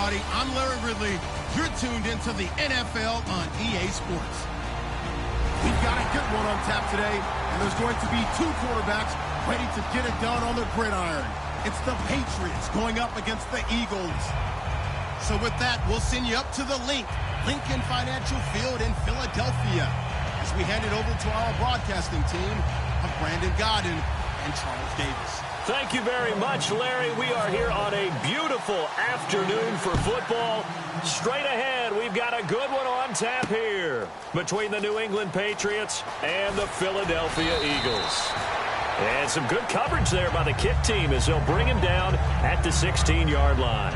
everybody. I'm Larry Ridley. You're tuned into the NFL on EA Sports. We've got a good one on tap today, and there's going to be two quarterbacks ready to get it done on the gridiron. It's the Patriots going up against the Eagles. So with that, we'll send you up to the Lincoln Financial Field in Philadelphia, as we hand it over to our broadcasting team of Brandon Godden and Charles Davis. Thank you very much, Larry. We are here on a beautiful afternoon for football. Straight ahead, we've got a good one on tap here between the New England Patriots and the Philadelphia Eagles. And some good coverage there by the kick team as they'll bring him down at the 16-yard line.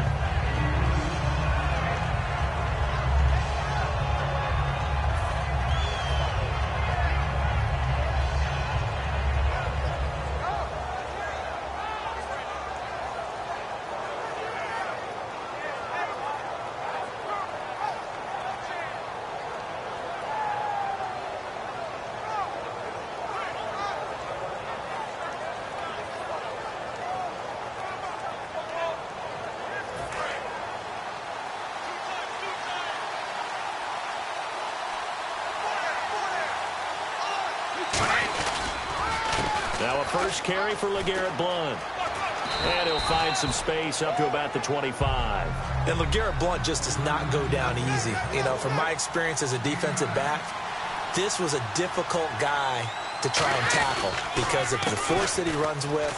Now a first carry for LeGarrette Blount. And he'll find some space up to about the 25. And LeGarrette Blount just does not go down easy. You know, from my experience as a defensive back, this was a difficult guy to try and tackle because of the force that he runs with,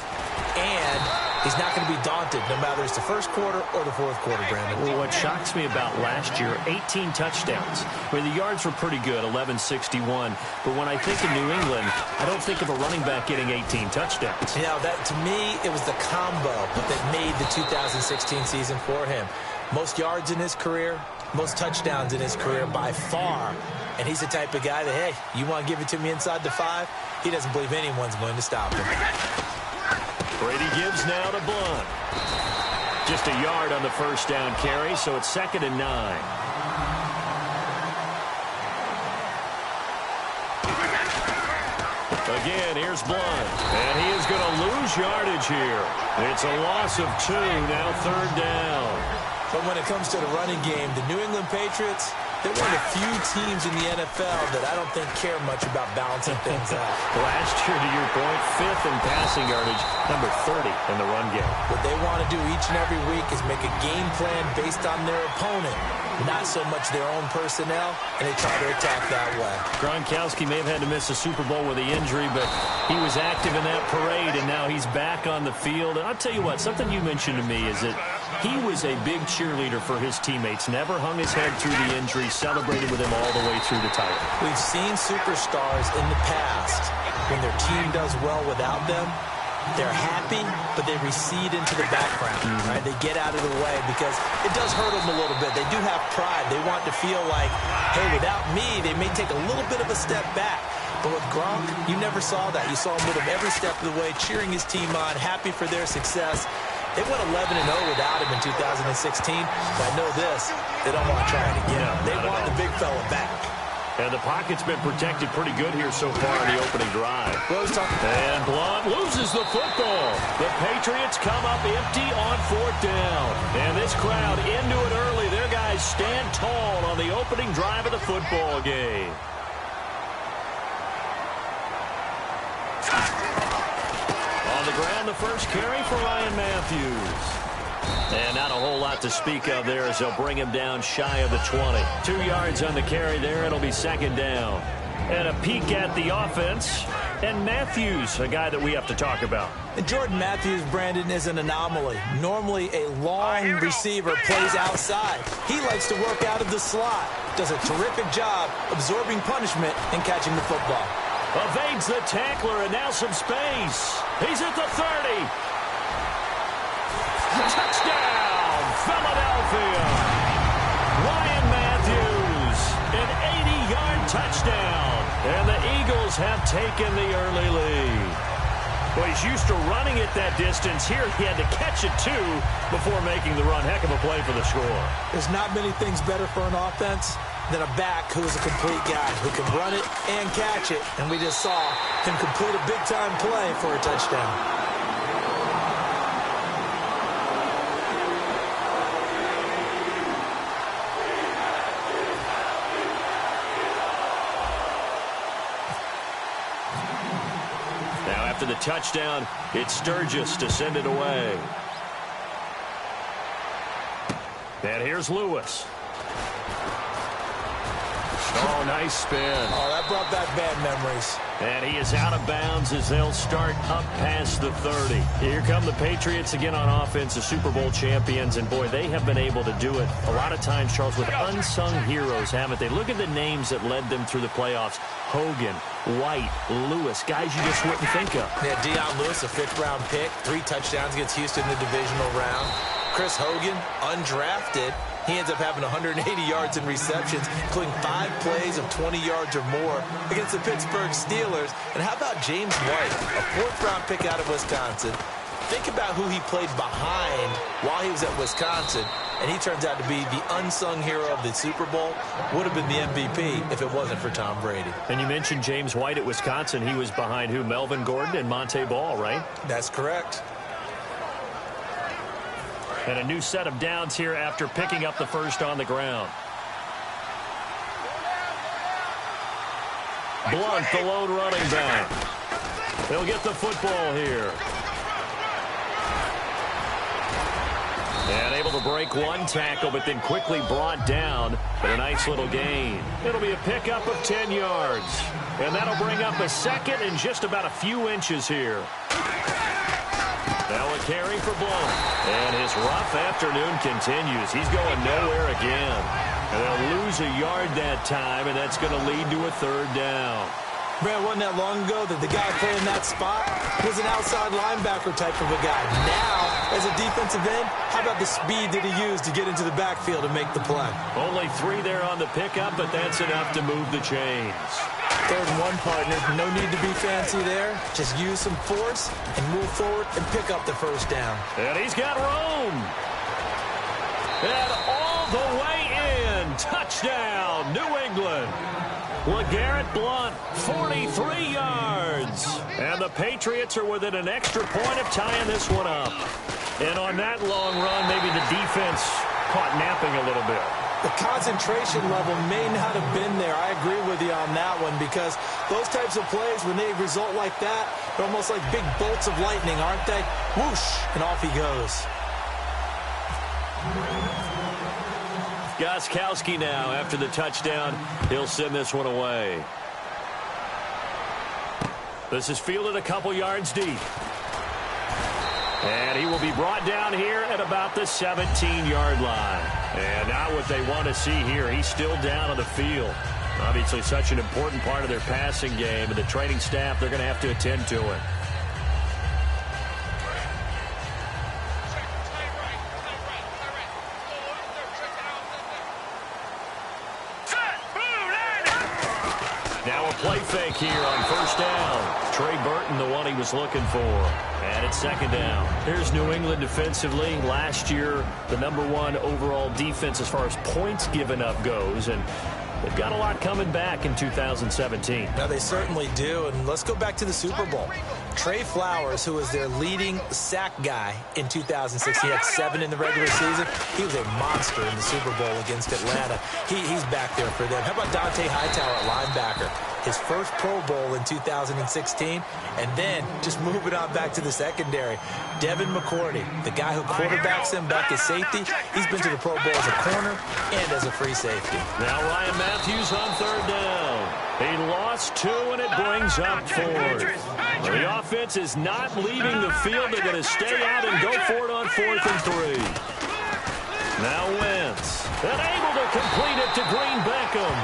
and he's not going to be daunted no matter it's the first quarter or the fourth quarter, Brandon. Well, what shocks me about last year, 18 touchdowns. I mean, the yards were pretty good, 1161. But when I think of New England, I don't think of a running back getting 18 touchdowns. You know, that to me, it was the combo that made the 2016 season for him. Most yards in his career, most touchdowns in his career by far. And he's the type of guy that, hey, you want to give it to me inside the 5? He doesn't believe anyone's going to stop him. Brady gives now to Blount. Just a yard on the first down carry, so it's 2nd and 9. Again, here's Blount. And he is going to lose yardage here. It's a loss of 2, now 3rd down. But when it comes to the running game, the New England Patriots, they're one of the few teams in the NFL that I don't think care much about balancing things out. Last year, to your point, 5th in passing yardage, number 30 in the run game. What they want to do each and every week is make a game plan based on their opponent, not so much their own personnel, and they try to attack that way. Gronkowski may have had to miss a Super Bowl with the injury, but he was active in that parade, and now he's back on the field. And I'll tell you what, something you mentioned to me is that he was a big cheerleader for his teammates, never hung his head through the injury, celebrated with him all the way through the title. We've seen superstars in the past, when their team does well without them, they're happy, but they recede into the background. Right? They get out of the way because it does hurt them a little bit. They do have pride. They want to feel like, hey, without me, they may take a little bit of a step back. But with Gronk, you never saw that. You saw him with him every step of the way, cheering his team on, happy for their success. They went 11-0 without him in 2016, but I know this, they don't want to try it again. No, they want the big fella back. And the pocket's been protected pretty good here so far in the opening drive. And Blount loses the football. The Patriots come up empty on 4th down. And this crowd into it early. Their guys stand tall on the opening drive of the football game. On the ground, the first carry for Ryan Matthews. And not a whole lot to speak of there as they'll bring him down shy of the 20. 2 yards on the carry there. It'll be 2nd down. And a peek at the offense. And Matthews, a guy that we have to talk about. And Jordan Matthews, Brandon, is an anomaly. Normally, a long receiver plays outside. He likes to work out of the slot. Does a terrific job absorbing punishment and catching the football. Evades the tackler, and now some space. He's at the 30. Touchdown, Philadelphia. Ryan Matthews, an 80-yard touchdown. And the Eagles have taken the early lead. Well, he's used to running it that distance. Here he had to catch it, too, before making the run. Heck of a play for the score. There's not many things better for an offense than a back who is a complete guy who can run it and catch it. And we just saw him complete a big-time play for a touchdown. after the touchdown, it's Sturgis to send it away. And here's Lewis. Oh, nice spin. Oh, that brought back bad memories. And he is out of bounds as they'll start up past the 30. Here come the Patriots again on offense, the Super Bowl champions. And, boy, they have been able to do it a lot of times, Charles, with unsung heroes, haven't they? Look at the names that led them through the playoffs. Hogan, White, Lewis, guys you just wouldn't think of. Yeah, Deion Lewis, a 5th-round pick, 3 touchdowns against Houston in the divisional round. Chris Hogan, undrafted. He ends up having 180 yards in receptions, including 5 plays of 20 yards or more against the Pittsburgh Steelers. And how about James White, a 4th-round pick out of Wisconsin? Think about who he played behind while he was at Wisconsin, and he turns out to be the unsung hero of the Super Bowl. Would have been the MVP if it wasn't for Tom Brady. And you mentioned James White at Wisconsin. He was behind who? Melvin Gordon and Monte Ball, right? That's correct. And a new set of downs here after picking up the first on the ground. Blunt, the lone running back. They'll get the football here. And able to break one tackle, but then quickly brought down. But a nice little gain. It'll be a pickup of 10 yards. And that'll bring up a second and just about a few inches here. Now a carry for Blunt. And his rough afternoon continues. He's going nowhere again. And they'll lose a yard that time, and that's going to lead to a 3rd down. Brad, wasn't that long ago that the guy playing that spot was an outside linebacker type of a guy. Now, as a defensive end, how about the speed that he used to get into the backfield and make the play? Only 3 there on the pickup, but that's enough to move the chains. 3rd and 1, partner. No need to be fancy there. Just use some force and move forward and pick up the first down. And he's got room. And all the way in. Touchdown, New England. LeGarrette Blunt, 43 yards. And the Patriots are within an extra point of tying this one up. And on that long run, maybe the defense caught napping a little bit. The concentration level may not have been there. I agree with you on that one, because those types of plays, when they result like that, they're almost like big bolts of lightning, aren't they? Whoosh, and off he goes. Gostkowski now, after the touchdown, he'll send this one away. This is fielded a couple yards deep. And he will be brought down here at about the 17-yard line. And now what they want to see here, he's still down on the field. Obviously such an important part of their passing game, and the training staff, they're going to have to attend to it. Now a play fake here on 1st down. Trey Burton, the one he was looking for. And it's 2nd down. Here's New England defensively. Last year, the #1 overall defense as far as points given up goes. And they've got a lot coming back in 2017. Now, they certainly do. And let's go back to the Super Bowl. Trey Flowers, who was their leading sack guy in 2006, he had 7 in the regular season. He was a monster in the Super Bowl against Atlanta. He's back there for them. How about Dante Hightower at linebacker? His first Pro Bowl in 2016. And then just moving on back to the secondary. Devin McCourty, the guy who quarterbacks him back as safety. He's been to the Pro Bowl as a corner and as a free safety. Now Ryan Matthews on 3rd down. He lost 2, and it brings up 4th. Well, the offense is not leaving the field. They're going to stay out and go for it on 4th and 3. Now Wentz, and able to complete it to Green Beckham.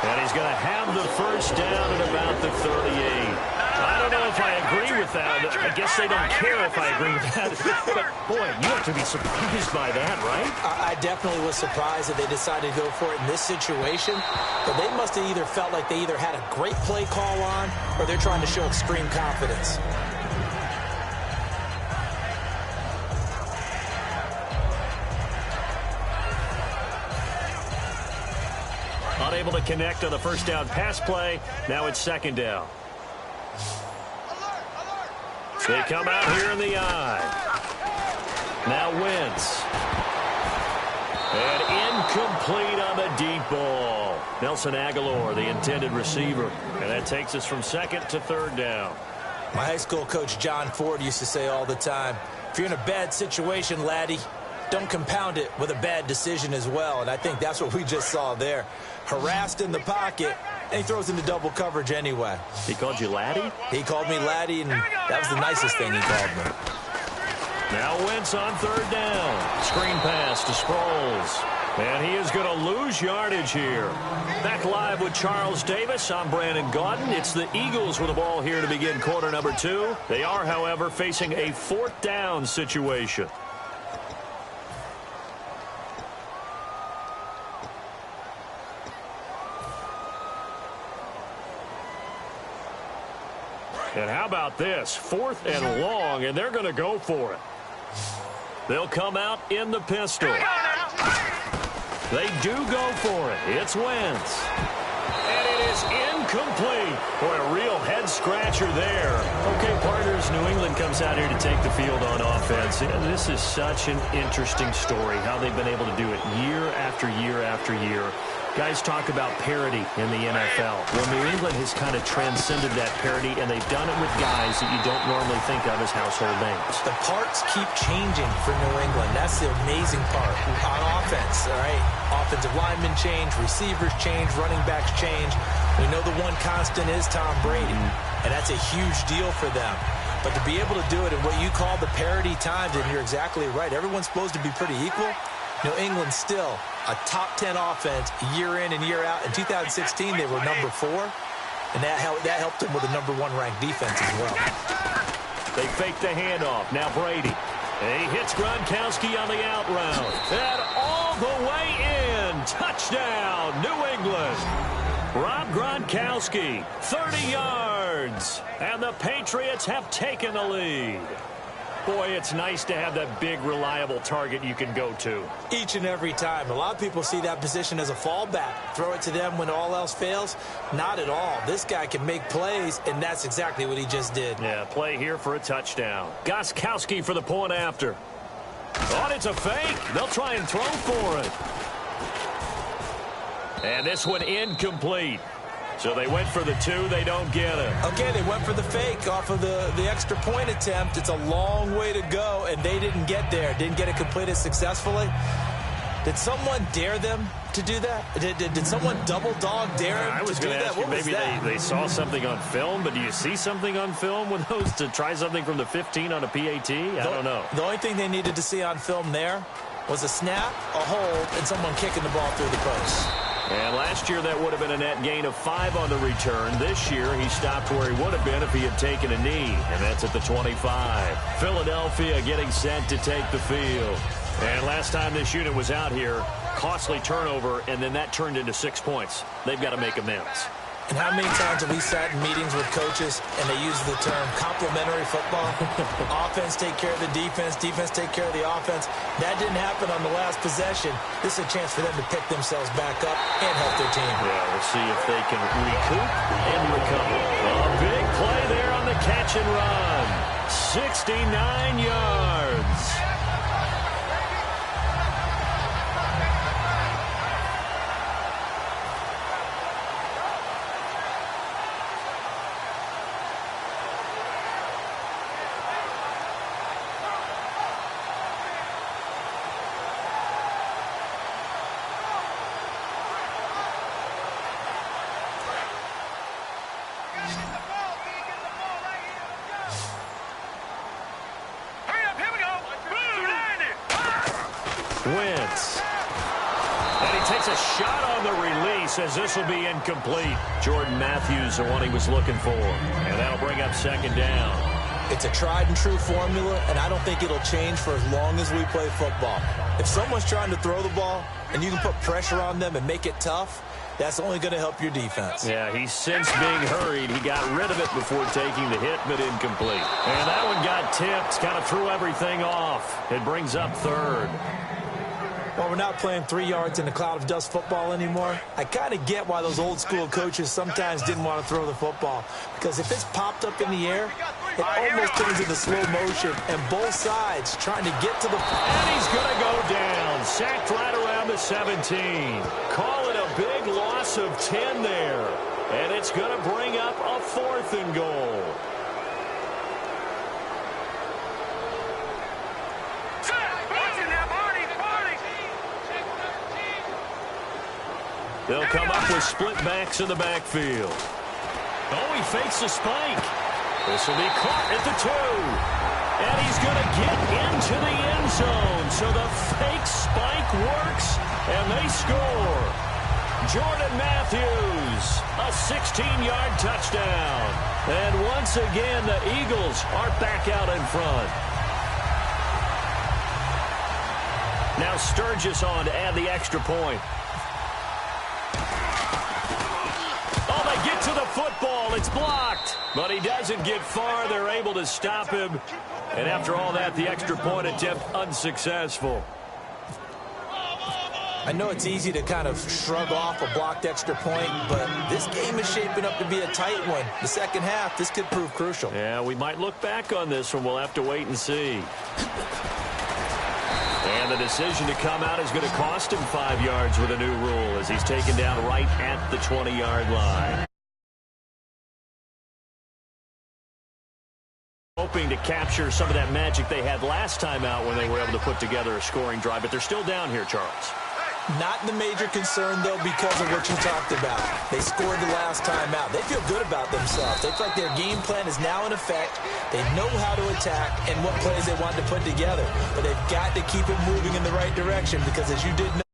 And he's going to have the first down at about the 38. I don't know if I agree with that. I guess they don't care if I agree with that. But, boy, you have to be surprised by that, right? I definitely was surprised that they decided to go for it in this situation. But they must have either felt like they either had a great play call on, or they're trying to show extreme confidence. Unable to connect on the first down pass play. Now it's 2nd down. They come out here in the eye. Now Wentz. And incomplete on the deep ball. Nelson Aguilar, the intended receiver. And that takes us from 2nd to 3rd down. My high school coach, John Ford, used to say all the time, if you're in a bad situation, laddie, don't compound it with a bad decision as well. And I think that's what we just saw there. Harassed in the pocket, and he throws into double coverage anyway. He called you laddie? He called me laddie, and that was the nicest thing he called me. Now Wentz on third down. Screen pass to Sproles. And he is going to lose yardage here. Back live with Charles Davis. I'm Brandon Gaudin. It's the Eagles with the ball here to begin quarter number 2. They are, however, facing a 4th down situation. And how about this? 4th and long, and they're going to go for it. They'll come out in the pistol. They do go for it. It's Wentz. And it is incomplete. Boy, a real head-scratcher there. Okay, partners, New England comes out here to take the field on offense. And this is such an interesting story, how they've been able to do it year after year after year. Guys talk about parity in the NFL. Well, New England has kind of transcended that parity, and they've done it with guys that you don't normally think of as household names. The parts keep changing for New England. That's the amazing part. On offense, all right? Offensive linemen change, receivers change, running backs change. We know the one constant is Tom Brady, and that's a huge deal for them. But to be able to do it in what you call the parity times, and you're exactly right, everyone's supposed to be pretty equal. New England still a top 10 offense year in and year out. In 2016, they were number 4, and that helped them with a number 1 ranked defense as well. They fake the handoff. Now Brady. He hits Gronkowski on the out route. And all the way in. Touchdown, New England. Rob Gronkowski, 30 yards. And the Patriots have taken the lead. Boy, it's nice to have that big, reliable target you can go to. Each and every time. A lot of people see that position as a fallback. Throw it to them when all else fails. Not at all. This guy can make plays, and that's exactly what he just did. Yeah, play here for a touchdown. Gronkowski for the point after. Oh, it's a fake. They'll try and throw for it. And this one incomplete. So they went for the 2. They don't get it. Okay, they went for the fake off of the extra point attempt. It's a long way to go, and they didn't get there. Didn't get it completed successfully. Did someone dare them to do that? Did someone double dog dare them to do that? I was going to ask you, maybe they saw something on film, but do you see something on film with those to try something from the 15 on a PAT? I don't know. The only thing they needed to see on film there was a snap, a hold, and someone kicking the ball through the post. And last year, that would have been a net gain of 5 on the return. This year, he stopped where he would have been if he had taken a knee, and that's at the 25. Philadelphia getting set to take the field. And last time this unit was out here, costly turnover, and then that turned into 6 points. They've got to make amends. And how many times have we sat in meetings with coaches and they use the term complementary football? Offense take care of the defense, defense take care of the offense. That didn't happen on the last possession. This is a chance for them to pick themselves back up and help their team. Yeah, we'll see if they can recoup and recover. A big play there on the catch and run. 69 yards. Wentz. And he takes a shot on the release as this will be incomplete. Jordan Matthews, the one he was looking for. And that'll bring up 2nd down. It's a tried-and-true formula, and I don't think it'll change for as long as we play football. If someone's trying to throw the ball and you can put pressure on them and make it tough, that's only going to help your defense. Yeah, he's since being hurried. He got rid of it before taking the hit, but incomplete. And that one got tipped, kind of threw everything off. It brings up 3rd. Well, we're not playing 3 yards in a cloud of dust football anymore. I kind of get why those old school coaches sometimes didn't want to throw the football. Because if it's popped up in the air, it almost turns into slow motion. And both sides trying to get to the... And he's going to go down. Sacked right around the 17. Call it a big loss of 10 there. And it's going to bring up a 4th and goal. They'll come up with split backs in the backfield. Oh, he fakes a spike. This will be caught at the 2. And he's going to get into the end zone. So the fake spike works, and they score. Jordan Matthews, a 16-yard touchdown. And once again, the Eagles are back out in front. Now Sturgis on to add the extra point. Oh, they get to the football. It's blocked. But he doesn't get far. They're able to stop him. And after all that, the extra point attempt unsuccessful. I know it's easy to kind of shrug off a blocked extra point, but this game is shaping up to be a tight one. The second half, this could prove crucial. Yeah, we might look back on this one. We'll have to wait and see. And the decision to come out is going to cost him 5 yards with a new rule as he's taken down right at the 20-yard line. Hoping to capture some of that magic they had last time out when they were able to put together a scoring drive, but they're still down here, Charles. Not the major concern, though, because of what you talked about. They scored the last time out. They feel good about themselves. They feel like their game plan is now in effect. They know how to attack and what plays they want to put together. But they've got to keep it moving in the right direction because, as you did know,